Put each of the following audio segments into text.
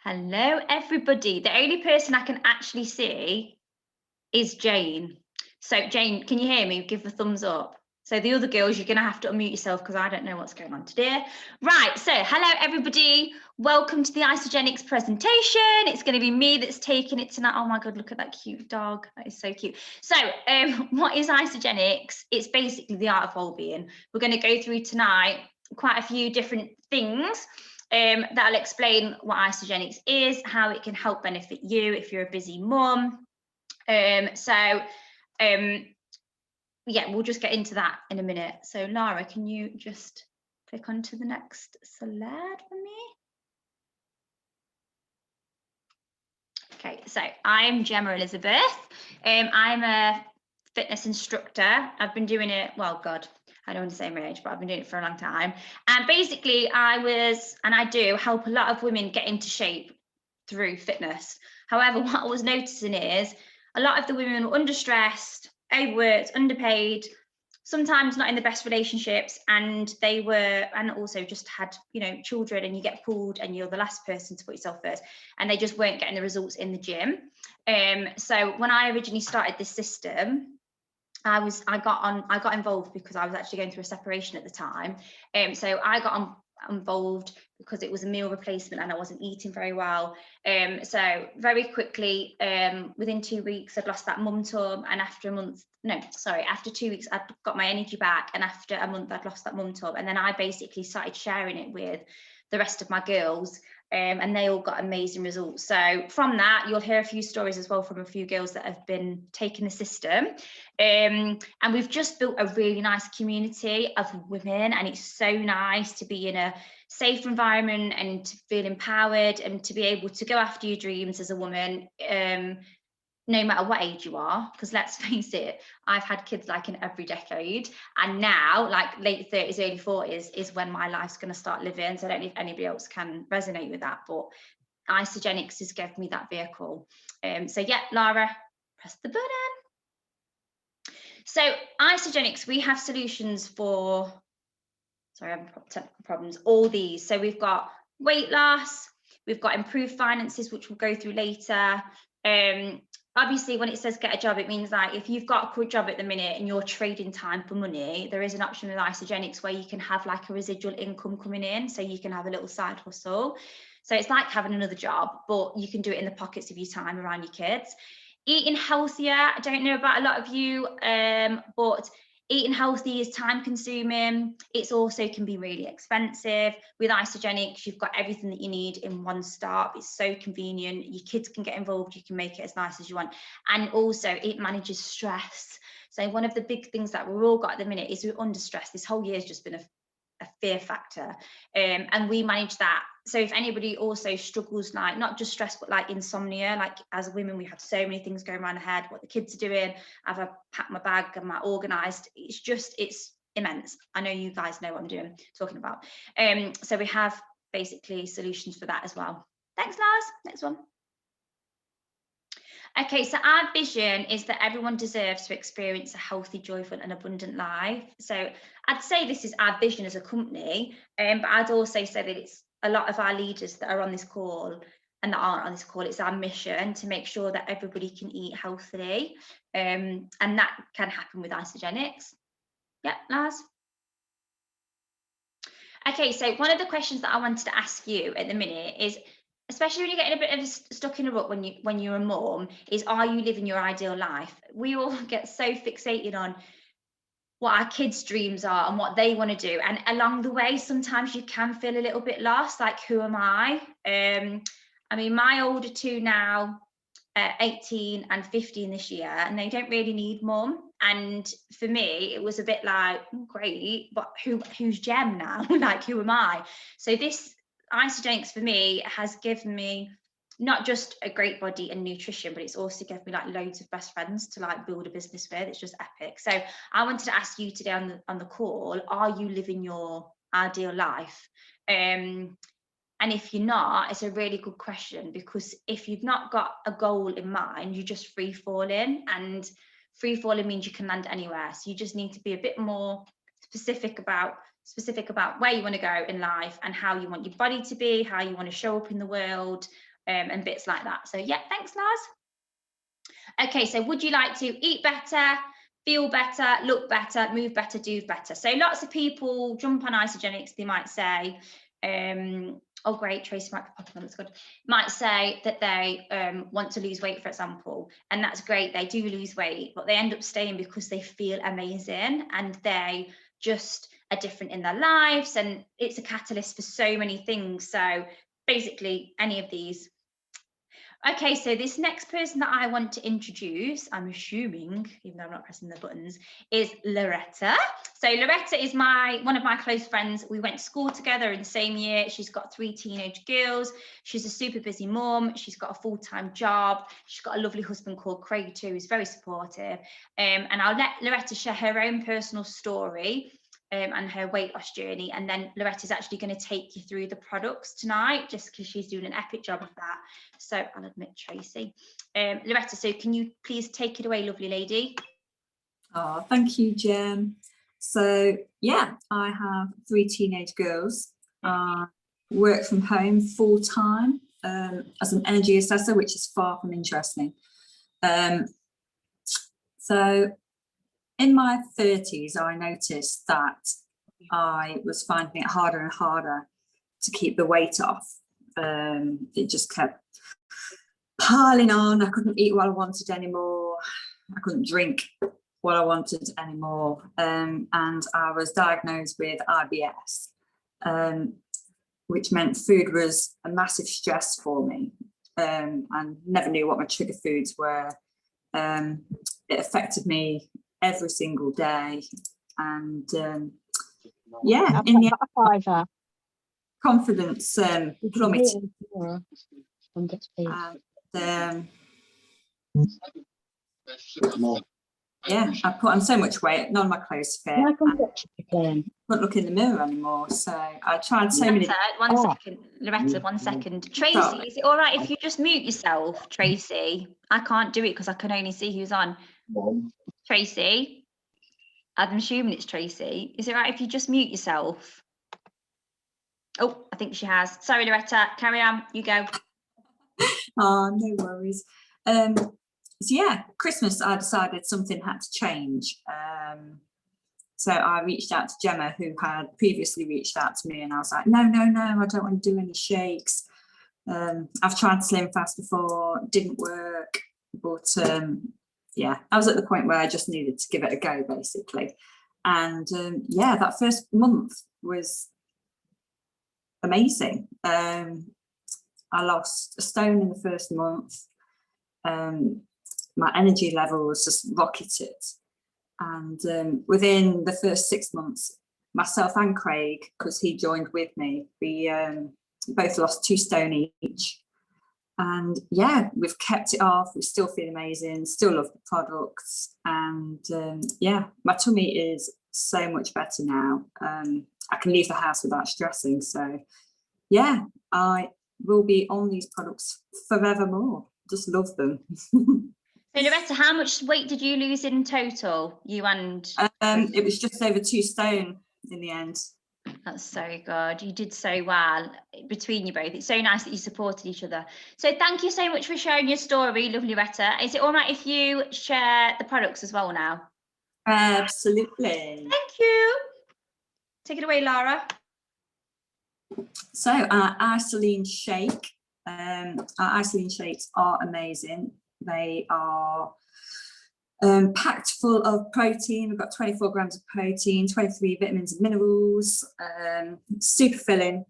Hello, everybody. The only person I can actually see is Jane. So, Jane, can you hear me? Give a thumbs up. So, the other girls, you're going to have to unmute yourself because I don't know what's going on today. Right. So, hello, everybody. Welcome to the Isagenix presentation. It's going to be me that's taking it tonight. Oh my God, look at that cute dog. That is so cute. So, what is Isagenix? It's basically the art of well-being. We're going to go through tonight quite a few different things. That'll explain what Isagenix is, how it can help benefit you if you're a busy mum. Yeah, we'll just get into that in a minute. So Lara, can you just click onto the next slide for me? Okay, so I'm Gemma Elizabeth. I'm a fitness instructor. I've been doing it, well, God, I don't want to say my age, but I've been doing it for a long time. And basically I do help a lot of women get into shape through fitness. However, what I was noticing is a lot of the women were understressed, overworked, underpaid, sometimes not in the best relationships, and also just had children, and you get pulled and you're the last person to put yourself first, and they just weren't getting the results in the gym. So when I originally started this system, I got involved because I was actually going through a separation at the time. So I got involved because it was a meal replacement and I wasn't eating very well. So very quickly, within 2 weeks, I'd lost that mum tub, and after 2 weeks, I'd got my energy back, and after a month, I'd lost that mum tub, and then I basically started sharing it with the rest of my girls. And they all got amazing results. So from that, you'll hear a few stories as well from a few girls that have been taking the system. And we've just built a really nice community of women, and it's so nice to be in a safe environment and to feel empowered and to be able to go after your dreams as a woman, no matter what age you are, because let's face it, I've had kids like in every decade, and now like late 30s, early 40s is when my life's going to start living. So I don't know if anybody else can resonate with that, but Isagenix has given me that vehicle. So yeah, Lara, press the button. So Isagenix, we have solutions for, sorry, I'm having technical problems, all these. So we've got weight loss, we've got improved finances, which we'll go through later. Obviously, when it says get a job, it means like if you've got a good job at the minute and you're trading time for money, there is an option with Isagenix where you can have like a residual income coming in, so you can have a little side hustle. So it's like having another job, but you can do it in the pockets of your time around your kids. Eating healthier, I don't know about a lot of you, but eating healthy is time consuming. It's also can be really expensive. With Isagenix, you've got everything that you need in one stop. It's so convenient. Your kids can get involved. You can make it as nice as you want. And also it manages stress. So one of the big things that we've all got at the minute is we're under stress. This whole year has just been a fear factor, and we manage that. So if anybody also struggles, like not just stress but like insomnia, like as women we have so many things going around our head, what the kids are doing, have I packed my bag, am I organized, it's immense. I know you guys know what I'm talking about. So we have basically solutions for that as well. Thanks, Lars. Next one. Okay, so our vision is that everyone deserves to experience a healthy, joyful and abundant life. So I'd say this is our vision as a company, but I'd also say that it's a lot of our leaders that are on this call and that aren't on this call. It's our mission to make sure that everybody can eat healthily, and that can happen with Isagenix. Yep, Lars. Okay, so one of the questions that I wanted to ask you at the minute is, especially when you're getting a bit of stuck in a rut when you're a mum, is are you living your ideal life? We all get so fixated on what our kids' dreams are and what they want to do, and along the way sometimes you can feel a little bit lost, like who am I? I mean, my older two now, 18 and 15 this year, and they don't really need mum. And for me, it was a bit like, great, but who's Gem now? Like, who am I? So this Isagenix for me has given me not just a great body and nutrition, but it's also given me like loads of best friends to like build a business with. It's just epic. So I wanted to ask you today on the call, are you living your ideal life? And if you're not, it's a really good question, because if you've not got a goal in mind, you're just free falling, and free falling means you can land anywhere. So you just need to be a bit more specific about where you want to go in life and how you want your body to be, how you want to show up in the world, and bits like that. So yeah, thanks, Lars. Okay, so would you like to eat better, feel better, look better, move better, do better? So lots of people jump on Isagenix. They might say, oh great, Tracy might be popping on, that's good. Might say that they want to lose weight, for example, and that's great. They do lose weight, but they end up staying because they feel amazing and they just are different in their lives, and it's a catalyst for so many things. So basically any of these. Okay, so this next person that I want to introduce, I'm assuming, even though I'm not pressing the buttons, is Loretta. So Loretta is one of my close friends. We went to school together in the same year. She's got 3 teenage girls. She's a super busy mom. She's got a full-time job. She's got a lovely husband called Craig too, who's very supportive. And I'll let Loretta share her own personal story and her weight loss journey, and then Loretta's actually going to take you through the products tonight, just because she's doing an epic job of that. So I'll admit Tracy. Loretta, so can you please take it away, lovely lady? Oh, thank you, Jem. So yeah, I have 3 teenage girls. I work from home full time as an energy assessor, which is far from interesting. So in my 30s, I noticed that I was finding it harder and harder to keep the weight off. It just kept piling on. I couldn't eat what I wanted anymore. I couldn't drink what I wanted anymore. And I was diagnosed with IBS, which meant food was a massive stress for me. I never knew what my trigger foods were. It affected me every single day, and yeah, in the end, confidence plummeted. And yeah, I put on so much weight, none of my clothes fit. I couldn't look in the mirror anymore, so I tried so many. Loretta, 1 second. Tracy, sorry. Is it all right if you just mute yourself, Tracy? I can't do it because I can only see who's on. Tracy, I'm assuming it's Tracy. Is it right if you just mute yourself? Oh, I think she has. Sorry, Loretta, carry on, you go. Oh, no worries. So yeah, Christmas, I decided something had to change. So I reached out to Gemma, who had previously reached out to me, and I was like, no, I don't want to do any shakes. I've tried Slim Fast before, didn't work, but yeah, I was at the point where I just needed to give it a go, basically. And yeah, that first month was amazing. I lost a stone in the first month. My energy levels just rocketed. And within the first 6 months, myself and Craig, because he joined with me, we both lost 2 stone each. And yeah, we've kept it off. We still feel amazing, still love the products. And yeah, my tummy is so much better now. I can leave the house without stressing. So yeah, I will be on these products forevermore. Just love them. So Loretta, how much weight did you lose in total, you and? It was just over 2 stone in the end. That's so good. You did so well between you both. It's so nice that you supported each other. So thank you so much for sharing your story, lovely Loretta. Is it all right if you share the products as well now? Absolutely. Thank you. Take it away, Lara. So our Isoline shake. Our Isoline shakes are amazing. They are packed full of protein. We've got 24 grams of protein, 23 vitamins and minerals, super filling,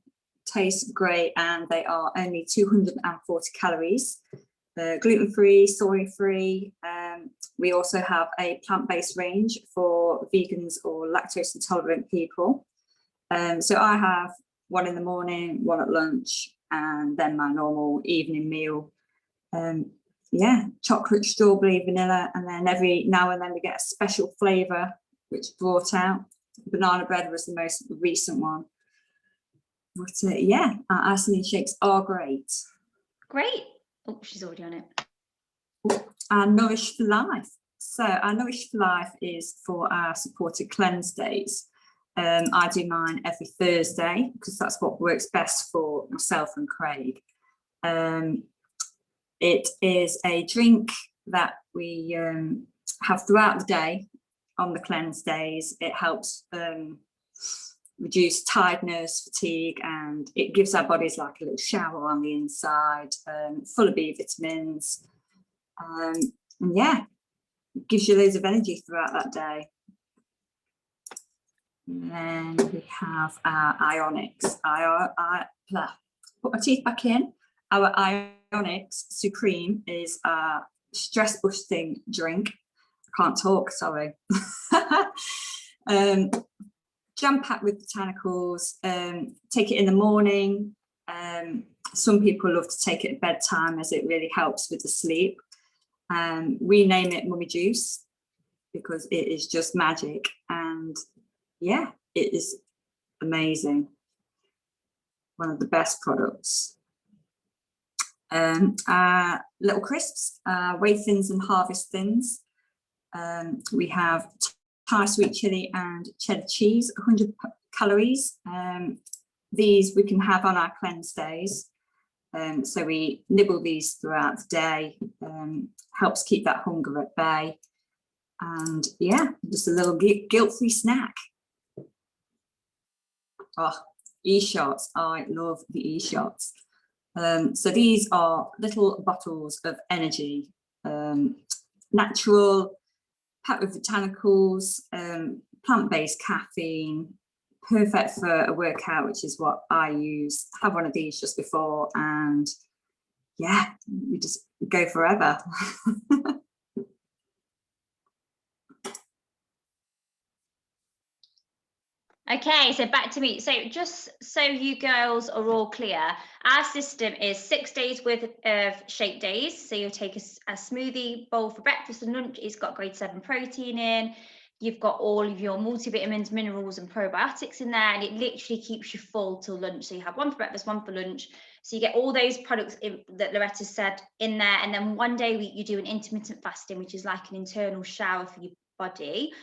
tastes great, and they are only 240 calories. Gluten-free, soy-free. We also have a plant-based range for vegans or lactose intolerant people. So I have one in the morning, one at lunch, and then my normal evening meal. Yeah, chocolate, strawberry, vanilla, and then every now and then we get a special flavour which brought out. Banana bread was the most recent one. But yeah, our Isoline shakes are great. Great. Oh, she's already on it. Our Nourish for Life. So our Nourish for Life is for our supported cleanse days. I do mine every Thursday because that's what works best for myself and Craig. It is a drink that we have throughout the day on the cleanse days. It helps reduce tiredness, fatigue, and it gives our bodies like a little shower on the inside, full of B vitamins. And yeah, it gives you loads of energy throughout that day. And then we have our Ionics. Put my teeth back in. Our Ionics Supreme is a stress busting drink. I can't talk, sorry. Jam-packed with botanicals. Take it in the morning. Some people love to take it at bedtime as it really helps with the sleep. We name it Mummy Juice because it is just magic, and yeah, it is amazing. One of the best products. Little crisps, Whey Thins and Harvest Thins. We have Thai sweet chili and cheddar cheese, 100 calories. These we can have on our cleanse days. So we nibble these throughout the day, helps keep that hunger at bay. And yeah, just a little guilt-free snack. Oh, e-shots, I love the e-shots. So these are little bottles of energy, natural, packed with botanicals, plant-based caffeine, perfect for a workout, which is what I use. Have one of these just before, and yeah, you just go forever. Okay, so back to me. So just so you girls are all clear, our system is 6 days worth of shake days. So you'll take a smoothie bowl for breakfast and lunch. It's got grade 7 protein in. You've got all of your multivitamins, minerals and probiotics in there, and it literally keeps you full till lunch. So you have one for breakfast, one for lunch. So you get all those products that Loretta said in there. And then one day a week you do an intermittent fasting, which is like an internal shower for your body.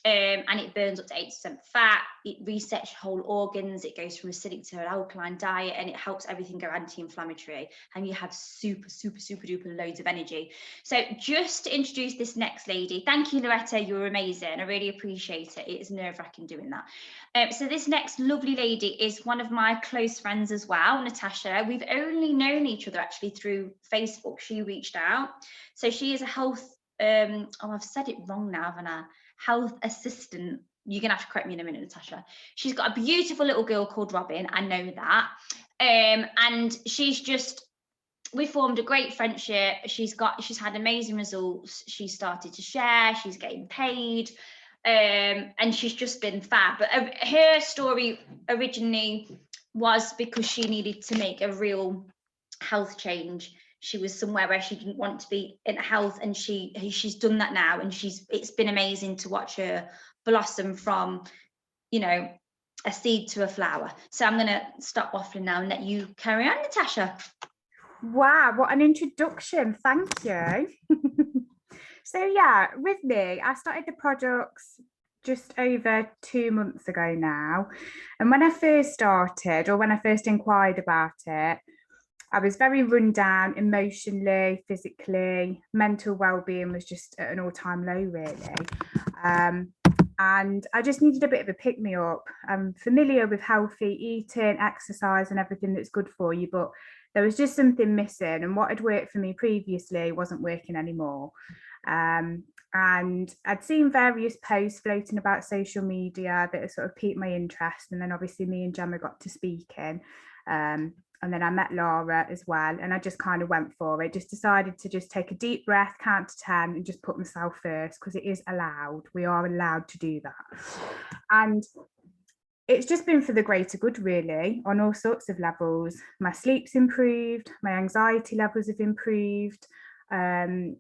And it burns up to 8% fat, it resets your whole organs, it goes from acidic to an alkaline diet, and it helps everything go anti-inflammatory, and you have super duper loads of energy. So just to introduce this next lady, thank you Loretta, you're amazing, I really appreciate it. It is nerve-wracking doing that. So this next lovely lady is one of my close friends as well, Natasha. We've only known each other actually through Facebook. She reached out. So she is a health, I've said it wrong now, haven't I? Health assistant. You're gonna have to correct me in a minute, Natasha. She's got a beautiful little girl called Robin, I know that. And we formed a great friendship. She's had amazing results. She started to share, she's getting paid, and she's just been fab. But her story originally was because she needed to make a real health change. She was somewhere where she didn't want to be in health, and she's done that now, and it's been amazing to watch her blossom from, you know, a seed to a flower. So I'm going to stop waffling now and let you carry on, Natasha. Wow, what an introduction. Thank you. So yeah, with me, I started the products just over 2 months ago now. And when I first started, or when I first inquired about it, I was very run down emotionally, physically, mental well-being was just at an all-time low, really. And I just needed a bit of a pick-me-up. I'm familiar with healthy eating, exercise and everything that's good for you, but there was just something missing, and what had worked for me previously wasn't working anymore. And I'd seen various posts floating about social media that sort of piqued my interest, and then obviously me and Gemma got to speaking. And then I met Laura as well, and I just kind of went for it, just decided to just take a deep breath, count to 10 and just put myself first, because it is allowed. We are allowed to do that. And it's just been for the greater good, really, on all sorts of levels. My sleep's improved, my anxiety levels have improved, and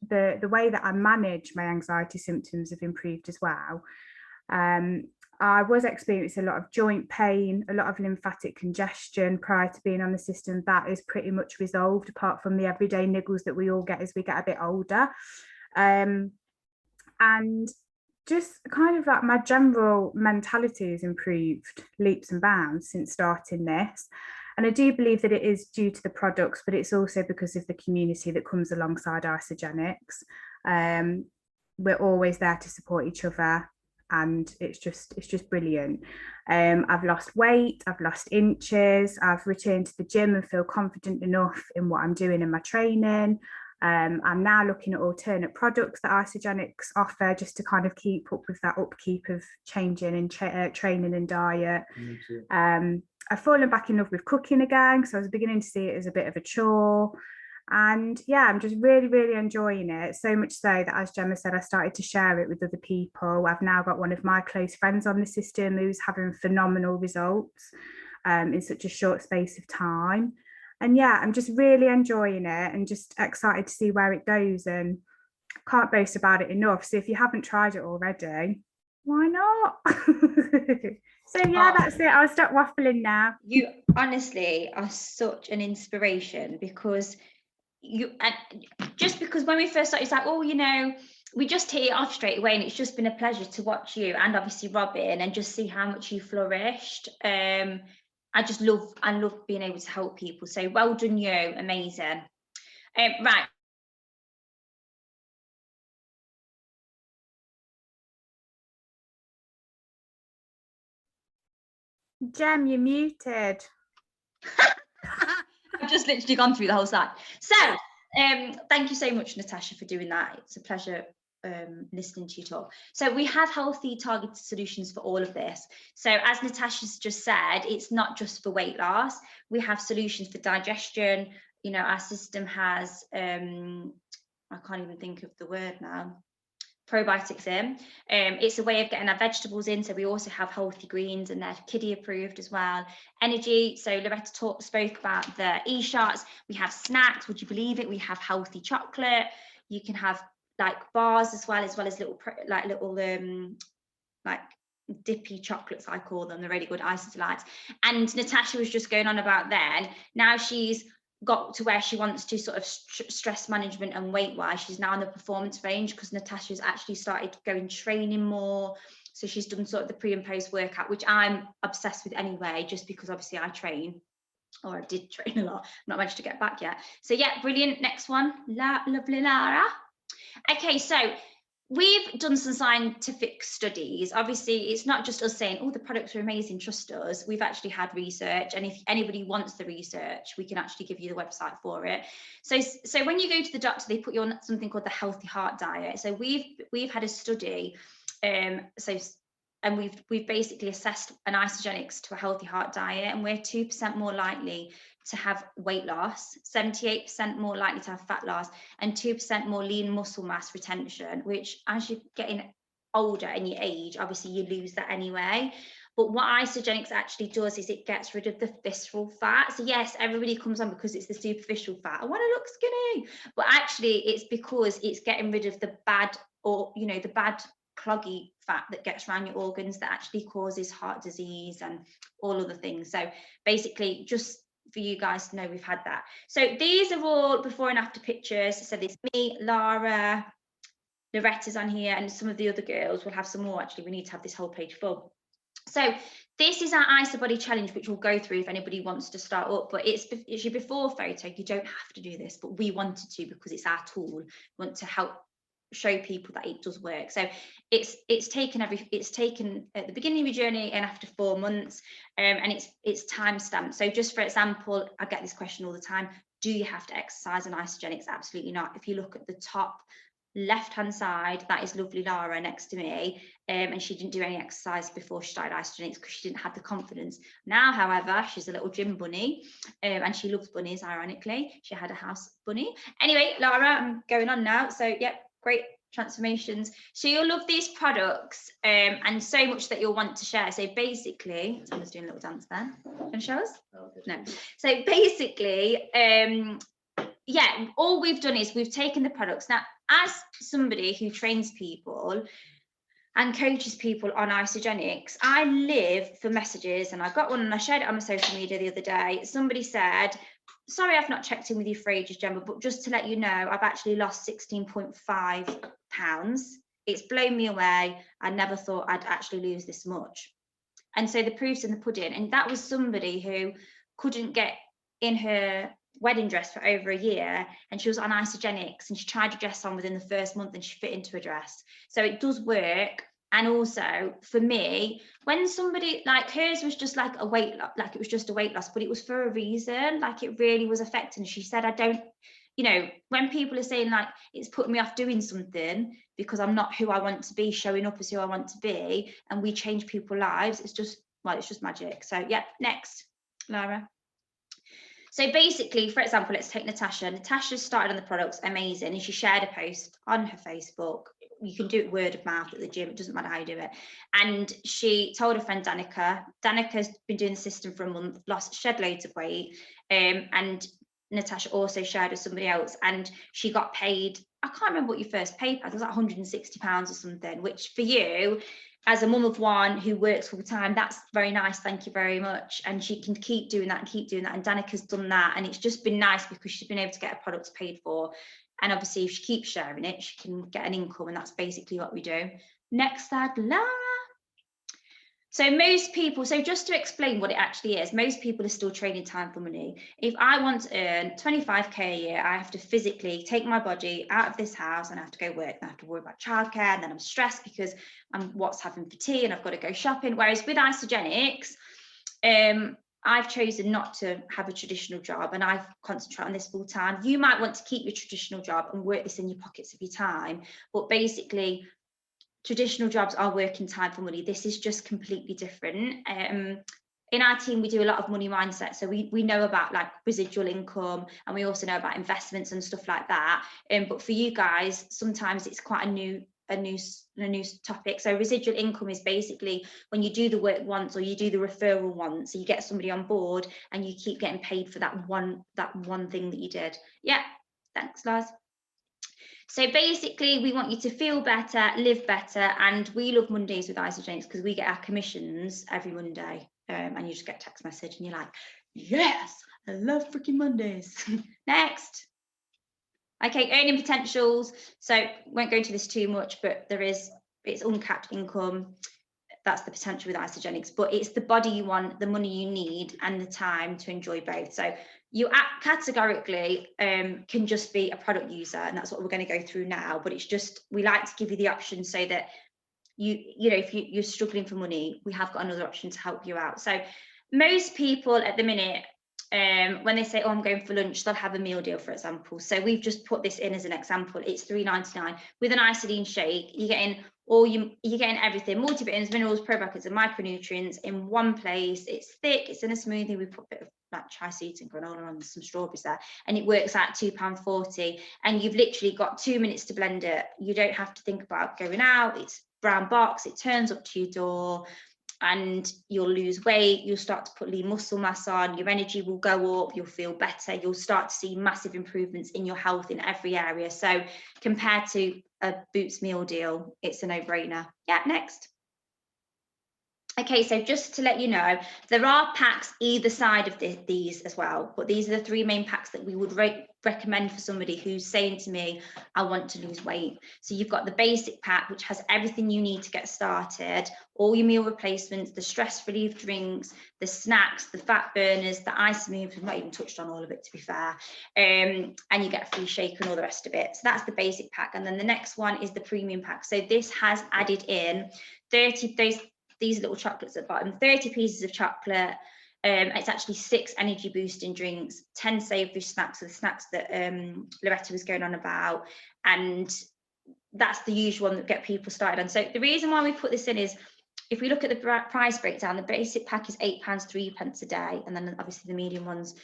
the way that I manage my anxiety symptoms have improved as well. I was experiencing a lot of joint pain, a lot of lymphatic congestion prior to being on the system. That is pretty much resolved, apart from the everyday niggles that we all get as we get a bit older. And just kind of like my general mentality has improved leaps and bounds since starting this. And I do believe that it is due to the products, but it's also because of the community that comes alongside Isagenix. We're always there to support each other, and it's just brilliant. I've lost weight, I've lost inches, I've returned to the gym and feel confident enough in what I'm doing in my training. I'm now looking at alternate products that Isagenix offer, just to kind of keep up with that upkeep of changing and training and diet. I've fallen back in love with cooking again, because I was beginning to see it as a bit of a chore. And yeah, I'm just really, really enjoying it. So much so that, as Gemma said, I started to share it with other people. I've now got one of my close friends on the system who's having phenomenal results in such a short space of time. And yeah, I'm just really enjoying it and just excited to see where it goes, and can't boast about it enough. So if you haven't tried it already, why not? So yeah, that's it. I'll stop waffling now. You honestly are such an inspiration, because just because when we first started, it's like, oh, you know, we just hit it off straight away, and it's just been a pleasure to watch you, and obviously Robin, and just see how much you flourished. I love being able to help people. So well done, you, amazing. Right. Gem, you're muted. I've just literally gone through the whole slide. So thank you so much, Natasha, for doing that. It's a pleasure listening to you talk. So we have healthy targeted solutions for all of this. So as Natasha's just said, it's not just for weight loss. We have solutions for digestion. You know, our system has I can't even think of the word now, probiotics in. It's a way of getting our vegetables in. So we also have healthy greens, and they're kiddie approved as well. Energy, so Loretta spoke about the e-shots. We have snacks, would you believe it? We have healthy chocolate. You can have like bars as well as little like dippy chocolates, I call them. They're really good, ice delights. And Natasha was just going on about then. Now she's got to where she wants to sort of stress management and weight wise. She's now in the performance range, because Natasha's actually started going training more. So she's done sort of the pre and post workout, which I'm obsessed with anyway, just because obviously I train, or I did train a lot. I've not managed to get back yet. So yeah, brilliant. Next one, lovely Lara. Okay, so we've done some scientific studies. Obviously, it's not just us saying, oh, the products are amazing, trust us. We've actually had research, and if anybody wants the research, we can actually give you the website for it. So when you go to the doctor, they put you on something called the Healthy Heart Diet. So we've had a study, and we've basically assessed an Isagenix to a healthy heart diet, and we're 2% more likely to have weight loss, 78% more likely to have fat loss, and 2% more lean muscle mass retention, which as you're getting older and you age, obviously you lose that anyway. But what Isagenix actually does is it gets rid of the visceral fat. So yes, everybody comes on because it's the superficial fat. I want to look skinny. But actually it's because it's getting rid of the bad, or, you know, the bad cloggy fat that gets around your organs that actually causes heart disease and all other things. So basically, just for you guys to know, we've had that. So these are all before and after pictures. So there's me, Lara, Loretta's on here, and some of the other girls. We'll have some more. Actually, we need to have this whole page full. So this is our IsaBody challenge, which we'll go through if anybody wants to start up, but it's your before photo. You don't have to do this, but we wanted to because it's our tool. We want to help show people that it does work. So it's taken at the beginning of your journey and after 4 months, and it's time stamped. So just for example, I get this question all the time: do you have to exercise on Isagenix? Absolutely not. If you look at the top left hand side, that is lovely Lara next to me, and she didn't do any exercise before she started Isagenix because she didn't have the confidence. Now, however, she's a little gym bunny, and she loves bunnies. Ironically, she had a house bunny. Anyway, Lara, I'm going on now. So yep, great transformations. So you'll love these products, and so much that you'll want to share. So basically, someone's doing a little dance there. Can you show us? No. So basically, yeah, all we've done is we've taken the products. Now, as somebody who trains people and coaches people on Isagenix, I live for messages, and I got one and I shared it on my social media the other day. Somebody said, sorry, I've not checked in with you for ages, Gemma, but just to let you know, I've actually lost 16.5 pounds. It's blown me away. I never thought I'd actually lose this much. And so the proof's in the pudding. And that was somebody who couldn't get in her wedding dress for over a year, and she was on Isagenix, and she tried a dress on within the first month and she fit into a dress. So it does work. And also for me, when somebody like hers was just like a weight loss, like it was just a weight loss, but it was for a reason, like it really was affecting. She said, I don't, you know, when people are saying like it's putting me off doing something because I'm not who I want to be, showing up as who I want to be, and we change people's lives, it's just, well, it's just magic. So yeah, next, Lara. So basically, for example, let's take Natasha. Natasha started on the products, amazing, and she shared a post on her Facebook. You can do it word of mouth at the gym, it doesn't matter how you do it. And she told her friend Danica. Danica's been doing the system for a month, shed loads of weight, and Natasha also shared with somebody else, and she got paid, I can't remember what your first pay pack, it was like £160 or something, which for you, as a mum of one who works full time, that's very nice, thank you very much. And she can keep doing that and keep doing that. And Danica's done that. And it's just been nice because she's been able to get her products paid for. And obviously, if she keeps sharing it, she can get an income. And that's basically what we do. Next slide, Lara. So most people, so just to explain what it actually is, most people are still trading time for money. If I want to earn 25k a year, I have to physically take my body out of this house and I have to go work, and I have to worry about childcare, and then I'm stressed because I'm what's having for tea and I've got to go shopping. Whereas with Isagenix, I've chosen not to have a traditional job and I've concentrated on this full time. You might want to keep your traditional job and work this in your pockets of your time, but basically, traditional jobs are working time for money. This is just completely different. In our team, we do a lot of money mindset. So we know about like residual income, and we also know about investments and stuff like that. But for you guys, sometimes it's quite a new topic. So residual income is basically when you do the work once or you do the referral once, so you get somebody on board and you keep getting paid for that one thing that you did. Yeah, thanks, Lars. So basically, we want you to feel better, live better, and we love Mondays with Isagenix because we get our commissions every Monday, and you just get a text message and you're like, yes, I love freaking Mondays. Next. Okay, earning potentials. So won't go into this too much, but it's uncapped income. That's the potential with Isagenix, but it's the body you want, the money you need, and the time to enjoy both. So you categorically can just be a product user, and that's what we're going to go through now. But it's just, we like to give you the option so that you know, if you're struggling for money, we have got another option to help you out. So most people at the minute, when they say, oh, I'm going for lunch, they'll have a meal deal, for example. So we've just put this in as an example. It's £3.99 with an Isaline shake. You're getting everything: multivitamins, minerals, probiotics, and micronutrients in one place. It's thick, it's in a smoothie. We put a bit of like chai seeds and granola on, some strawberries there, and it works out £2.40. And you've literally got 2 minutes to blend it. You don't have to think about going out. It's brown box, it turns up to your door, and you'll lose weight, you'll start to put lean muscle mass on, your energy will go up, you'll feel better, you'll start to see massive improvements in your health in every area. So compared to a Boots meal deal, it's a no-brainer. Yeah, next. Okay, so just to let you know, there are packs either side of these as well, but these are the three main packs that we would recommend for somebody who's saying to me, I want to lose weight. So you've got the basic pack, which has everything you need to get started, all your meal replacements, the stress relief drinks, the snacks, the fat burners, the ice moves. We've not even touched on all of it, to be fair. And you get a free shake and all the rest of it. So that's the basic pack. And then the next one is the premium pack. So this has added in these little chocolates at the bottom, 30 pieces of chocolate. It's actually 6 energy boosting drinks, 10 savoury snacks, so the snacks that Loretta was going on about, and that's the usual one that get people started on. So the reason why we put this in is, if we look at the price breakdown, the basic pack is £8.03 a day, and then obviously the medium one's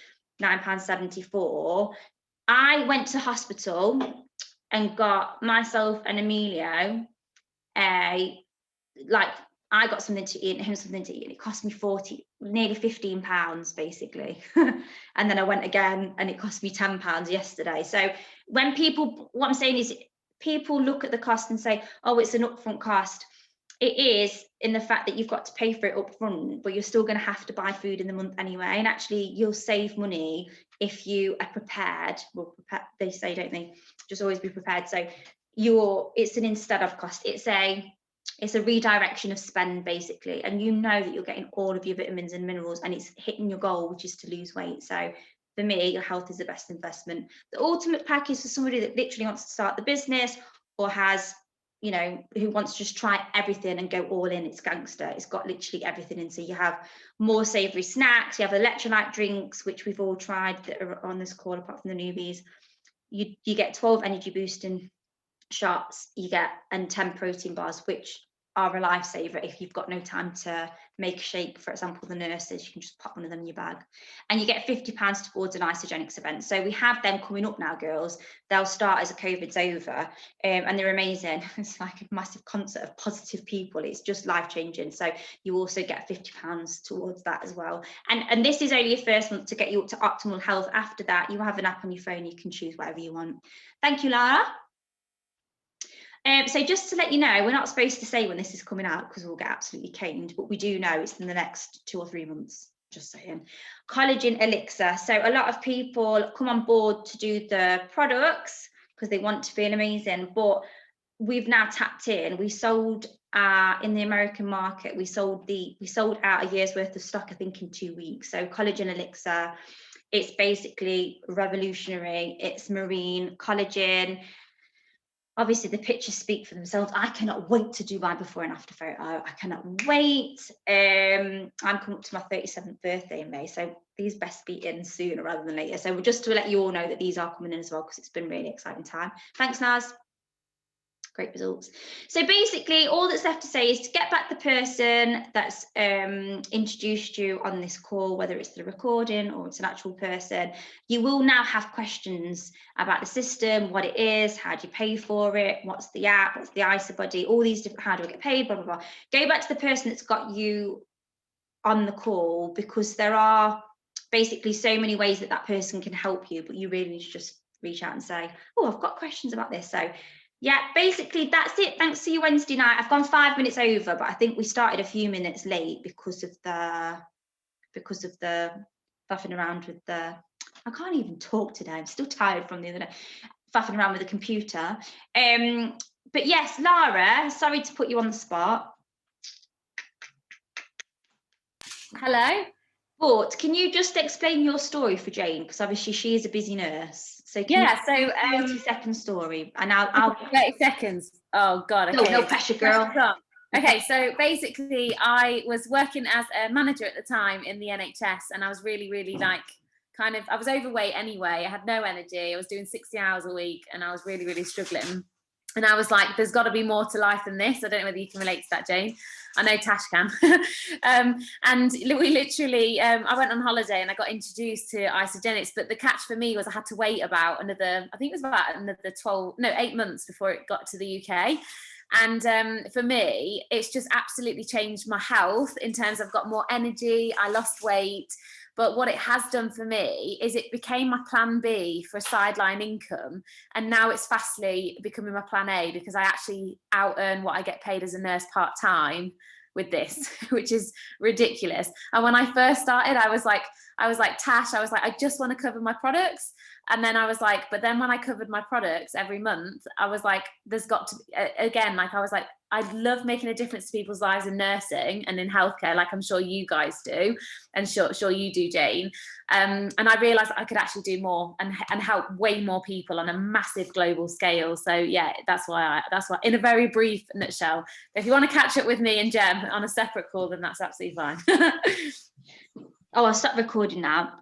£9.74. I went to hospital and got myself and Emilio I got something to eat and him something to eat, and it cost me nearly £15 basically. And then I went again and it cost me £10 yesterday. So when what I'm saying is, people look at the cost and say, oh, it's an upfront cost. It is, in the fact that you've got to pay for it up front, but you're still going to have to buy food in the month anyway. And actually you'll save money if you are prepared. Well, they say, don't they, just always be prepared. So it's an instead of cost. It's it's a redirection of spend basically, and you know that you're getting all of your vitamins and minerals, and it's hitting your goal, which is to lose weight. So for me, your health is the best investment. The ultimate pack is for somebody that literally wants to start the business, or has, you know, who wants to just try everything and go all in. It's gangster. It's got literally everything in. So you have more savoury snacks, you have electrolyte drinks, which we've all tried that are on this call apart from the newbies. You get 12 energy boosting shots, you get, and 10 protein bars, which are a lifesaver if you've got no time to make a shake. For example, the nurses, you can just pop one of them in your bag, and you get £50 towards an Isagenix event. So we have them coming up now, girls. They'll start as the COVID's over, and they're amazing. It's like a massive concert of positive people. It's just life-changing. So you also get £50 towards that as well. And this is only your first month to get you up to optimal health. After that, you have an app on your phone, you can choose whatever you want. Thank you, Lara. So just to let you know, we're not supposed to say when this is coming out because we'll get absolutely caned, but we do know it's in the next 2 or 3 months, just saying. Collagen Elixir. So a lot of people come on board to do the products because they want to feel amazing, but we've now tapped in. We sold in the American market, we sold out a year's worth of stock, I think, in 2 weeks. So Collagen Elixir, it's basically revolutionary. It's marine collagen. Obviously, the pictures speak for themselves. I cannot wait to do my before and after photo. I cannot wait. I'm coming up to my 37th birthday in May, so these best be in sooner rather than later. So just to let you all know that these are coming in as well, because it's been a really exciting time. Thanks, Naz. Great results. So basically, all that's left to say is to get back the person that's introduced you on this call, whether it's the recording or it's an actual person. You will now have questions about the system, what it is, how do you pay for it, what's the app, what's the IsaBody, all these different, how do I get paid, blah, blah, blah. Go back to the person that's got you on the call, because there are basically so many ways that that person can help you, but you really need to just reach out and say, oh, I've got questions about this. So yeah, basically that's it. Thanks to you Wednesday night. I've gone 5 minutes over, but I think we started a few minutes late because of the faffing around with the, I can't even talk today. I'm still tired from the other day, faffing around with the computer. But yes, Lara, sorry to put you on the spot. Hello. But can you just explain your story for Jane? Because obviously she is a busy nurse. So Yeah, so 30-second story, and I'll 30 seconds. Oh God. Okay. No pressure, girl. Okay, so basically I was working as a manager at the time in the NHS, and I was really like I was overweight anyway. I had no energy. I was doing 60 hours a week, and I was really struggling. And I was like, there's got to be more to life than this. I don't know whether you can relate to that, Jane. I know Tash can. And we literally, I went on holiday and I got introduced to Isagenix, but the catch for me was I had to wait about another, I think it was about another 8 months before it got to the UK. And for me, it's just absolutely changed my health in terms of I've got more energy, I lost weight. But what it has done for me is it became my plan B for a sideline income. And now it's fastly becoming my plan A, because I actually out earn what I get paid as a nurse part-time with this, which is ridiculous. And when I first started, I was like, Tash, I was like, I just want to cover my products. And then I was like, but then when I covered my products every month, I was like, there's got to be, again, like I was like, I love making a difference to people's lives in nursing and in healthcare, like I'm sure you guys do, and sure you do, Jane. And I realised I could actually do more and help way more people on a massive global scale. So yeah, that's why in a very brief nutshell. If you want to catch up with me and Jem on a separate call, then that's absolutely fine. Oh, I'll stop recording now.